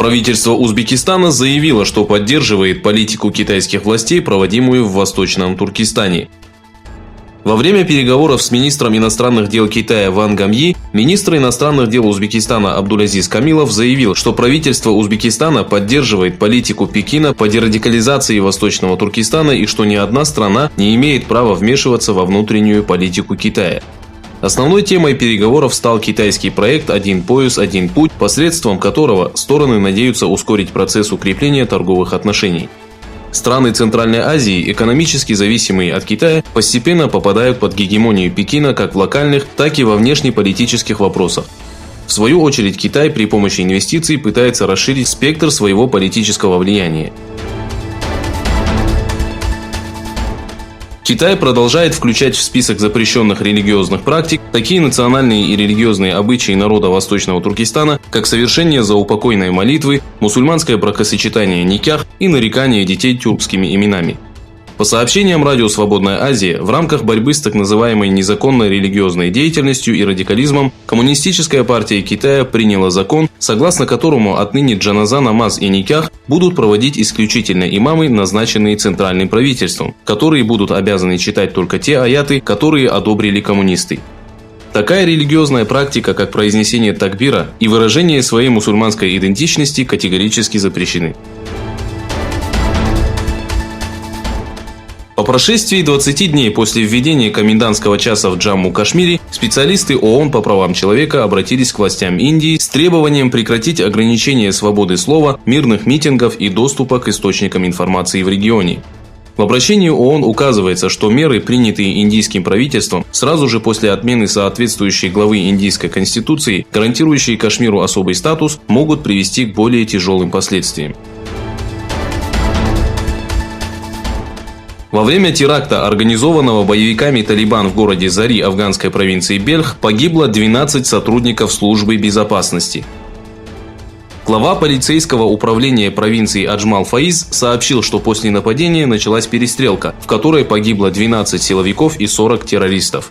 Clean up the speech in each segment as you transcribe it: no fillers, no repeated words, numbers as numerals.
Правительство Узбекистана заявило, что поддерживает политику китайских властей, проводимую в Восточном Туркестане. Во время переговоров с министром иностранных дел Китая Ван Гамьи, министр иностранных дел Узбекистана Абдулязиз Камилов заявил, что правительство Узбекистана поддерживает политику Пекина по дерадикализации Восточного Туркестана и что ни одна страна не имеет права вмешиваться во внутреннюю политику Китая. Основной темой переговоров стал китайский проект «Один пояс, один путь», посредством которого стороны надеются ускорить процесс укрепления торговых отношений. Страны Центральной Азии, экономически зависимые от Китая, постепенно попадают под гегемонию Пекина как в локальных, так и во внешнеполитических вопросах. В свою очередь, Китай при помощи инвестиций пытается расширить спектр своего политического влияния. Китай продолжает включать в список запрещенных религиозных практик такие национальные и религиозные обычаи народа Восточного Туркестана, как совершение заупокойной молитвы, мусульманское бракосочетание никях и нарекание детей тюркскими именами. По сообщениям Радио «Свободная Азия», в рамках борьбы с так называемой незаконной религиозной деятельностью и радикализмом, Коммунистическая партия Китая приняла закон, согласно которому отныне джаназа, намаз и никях будут проводить исключительно имамы, назначенные центральным правительством, которые будут обязаны читать только те аяты, которые одобрили коммунисты. Такая религиозная практика, как произнесение такбира и выражение своей мусульманской идентичности, категорически запрещены. По прошествии 20 дней после введения комендантского часа в Джамму-Кашмире специалисты ООН по правам человека обратились к властям Индии с требованием прекратить ограничение свободы слова, мирных митингов и доступа к источникам информации в регионе. В обращении ООН указывается, что меры, принятые индийским правительством сразу же после отмены соответствующей главы индийской конституции, гарантирующей Кашмиру особый статус, могут привести к более тяжелым последствиям. Во время теракта, организованного боевиками Талибан в городе Зари афганской провинции Бельх, погибло 12 сотрудников службы безопасности. Глава полицейского управления провинции Аджмал Фаиз сообщил, что после нападения началась перестрелка, в которой погибло 12 силовиков и 40 террористов.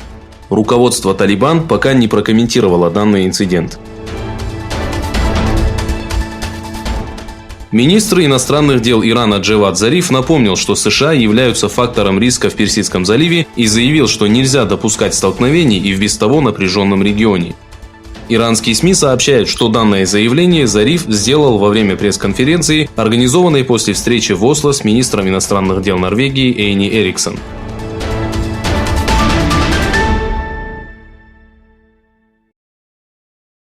Руководство Талибан пока не прокомментировало данный инцидент. Министр иностранных дел Ирана Джавад Зариф напомнил, что США являются фактором риска в Персидском заливе и заявил, что нельзя допускать столкновений и в без того напряженном регионе. Иранские СМИ сообщают, что данное заявление Зариф сделал во время пресс-конференции, организованной после встречи в Осло с министром иностранных дел Норвегии Эйни Эриксон.